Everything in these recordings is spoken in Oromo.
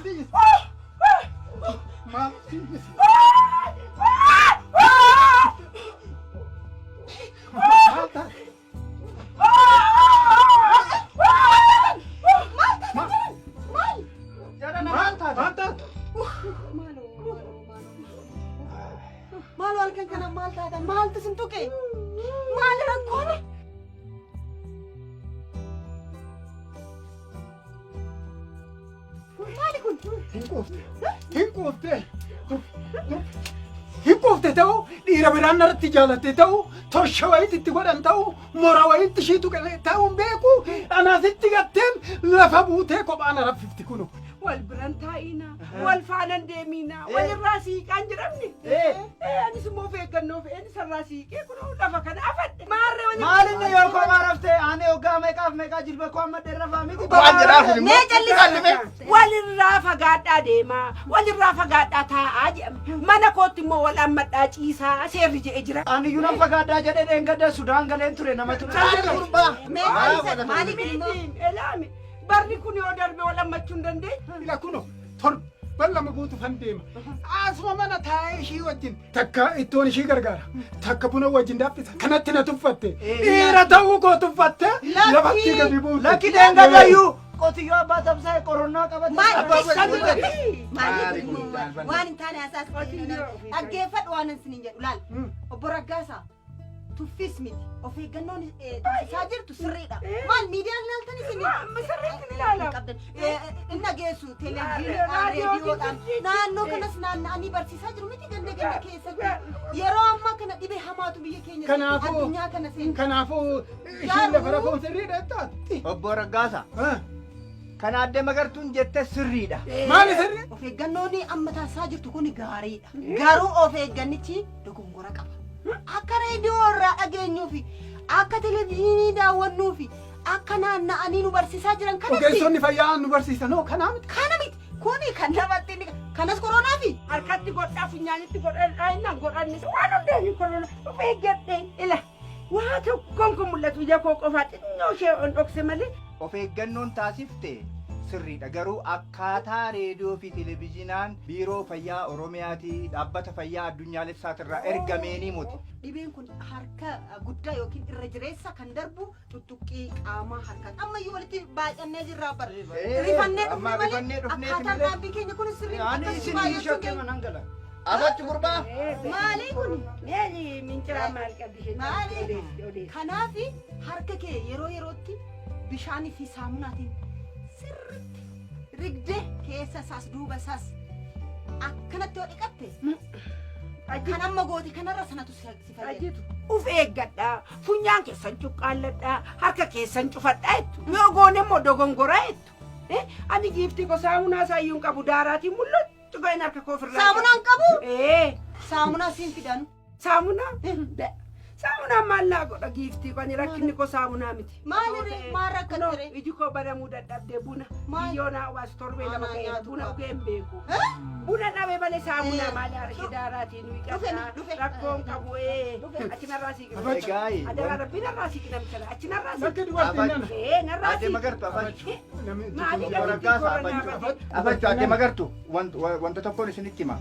تيجي ما تيجي maal halkan kana maal taatan maaltu sin tuqe maal rakkoone maali kun hinquufte ta'u dhiira biraan irratti jaalatte ta'u torsha wayitti itti godhan ta'u mora wayitti shiitu ta'uun beeku anaasitti gatteen lafa buutee kophaan raffifti kunu wal biran taa'ina wal faanan deemina walirraa siiqaan jedhamni anis immoo feeggannoo fe'een sarraa siiqee kun lafa kana afadhe maarree wal maalinni yoo kophaa raftee ani hoggaa meeqaaf jilba koo amma dheerrafaa miti waan jedhaaf mee jallisee walirraa fagaadhaa deemaa walirraa fagaadhaa taa'aa jedhama mana kootti immoo wal ammadhaa ciisaa seerri jedhee jira aniyyuu nan fagaadhaa jedhee dheengadda Sudaan galeen ture nama ture maali elaami barri kun yoo darbe wal ammachuu hin dandeenye ila kuno torban lama guutu fan deema asuma mana taa'ee ishii wajjin takka ittoon ishii gargaara takka buna wajjin daabbisa kanatti na tuffatte dhiira ta'uu koo tuffatte lafatti gadi buute lakki dheengaddayyuu qotiyyoo abbaa tabsaa qoronnaa qabate waan hin taane asaas dhaggeeffadhu waan isin jedhu laal obbo Raggaasaa tuffis miti of eeggannoon tuffisaa jirtu sirriidha maal miidiyaan ilaaltan isin sirriitti ilaala inni geessu televiziyoonaan reediyoodhaan naannoo kanas naanna'anii barsiisaa jiru miti ganda keessatti yeroo ammaa kana dhibee hamaatu biyya keenya addunyaa kana seenu kanaafuu isheen lafa rafoon sirriidha jettaatti obbo Raggaasaa kan adde magartuun jette sirriidha maali sirri of eeggannoon amma taasisaa jirtu kun gaariidha garuu of eeggannichi dogongora qaba akka reediyoo irraa dhageenyuufi akka televiziyoonii daawwannuufi akka naanna'anii nu barsiisaa jiran kanatti ogeessonni fayyaa nu barsiisan hoo kanaa miti kuni kan namatti kanas koronaafi harkatti godhaa funyaanitti godhaa innaan godhannis waan hundeenii korona of eeggadhee ila waa tokkoon kun mul'atu ija koo qofaa xinnoo ishee on dhokse malee of eeggannoon taasifte sirriidha garuu akkaataa reediyoo fi televiziyoonaan biiroo fayyaa Oromiyaatii dhaabbata fayyaa addunyaalessaatirraa ergameenii muti dhibeen kun harka guddaa yookiin irra jireessa kan darbu tuttuqqii qaamaa harkaa ammayyuu walitti baay'annee jirraa bara rifannee dhufnee akkaataan dhaabbii keenya kun sirrii ani isin shokkee manan gala asatti gurbaa maalii kun meeli mincira maal qabdi maalii kanaafi harka kee yeroo yerootti bishaanii fi saamunaatiin sirriitti rigdee keessa isaas duuba isaas akkanatti yoo dhiqatte kan amma gooti kanarra sanatu si fayyadu. Uf eeggadhaa funyaan keessan cuqqaalladhaa harka keessan cufadhaa jettu yoo goone immoo dogongoraa jettu ani giiftii ko saamunaa saayyuun qabu daaraatiin mul'attu ga'in harka koo ofirraa saamunaan qabu saamunaa siin fidan saamunaa maal naa godha giiftii qani rakkinni ko saamunaa miti maaliree maal rakkattire iji koo baramuu dadhabdee buna biyyoon hawaas torbee lama ga'eera buna dhugee hin beeku buna dhabee malee saamunaa maal harki daaraatiin wiiqadhaa rakkoon qabu achinarraa siiqina adara rabbiin narraa siiqina michala achinarraa siiqina narraa adde magartu afachu maalii afachu adde magartu wanta tokkoon isinitti hima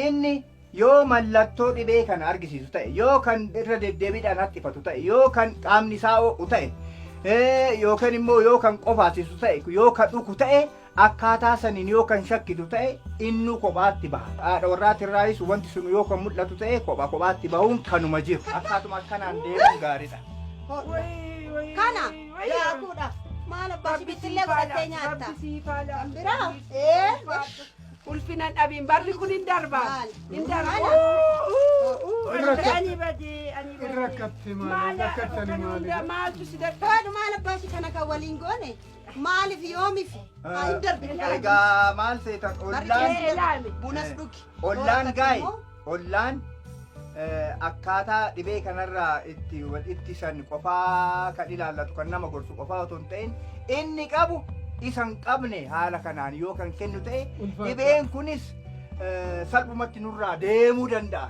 inni yoo mallattoo dhibee kana argisiisu ta'e yoo kan irra deddeebiidhaan hattifatu ta'e yoo kan qaamni isaa ho'u ta'e yookaan immoo yoo kan qofaasisu ta'e yoo kan dhuku ta'e akkaataa saniin yoo kan shakkitu ta'e innu kophaatti baha haadha warraatirraayis wanti sun yoo kan mul'atu ta'e kophaatti bahuun kanuma jiru akkaatuma kanaan deemuun gaariidha. kana yaakuudha maal abbaa shibittillee godhattee nyaatta biraa ulfinan dhabiin barri kun hin darba ani rakkatte maaltu si darbaadhu maal abbaa shi kana kan waliin goone maaliif yoomiif hin darbe egaa maal seetan ollaan bunas dhugi ollaan gaa'e ollaan akkaataa dhibee kanarraa itti san qofaa kan ilaallatu kan nama gorsu qofaa otoo hin ta'in inni qabu isan qabne haala kanaan yoo kan kennu ta'e dhibeen kunis salphumatti nurraa deemuu danda'a.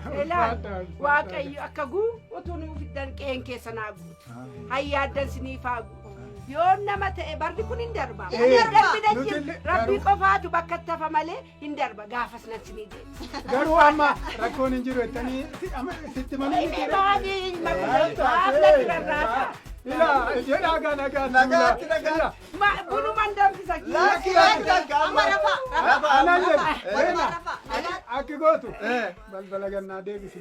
Waaqayyo akka guu utuu nuuf fiddan qeen keessa naa guutu. Hayyaaddan siniif haa guutu. Yoon nama ta'e barri kun hin darba. Nuti Darbina rabbii qofaatu bakka itti hafa malee hin darba gaafas natti ni jedhe. Garuu amma rakkoon hin jiru jettanii sitti malee ni jira. Baadii maaf rarraasa. Ila jedhaa nagaa Nagaatti nagaa. Bunumaan danfisa. Lakki Amma rafa. Anaan jedhu Rafa. akki gootu balbala gannaa deebisi.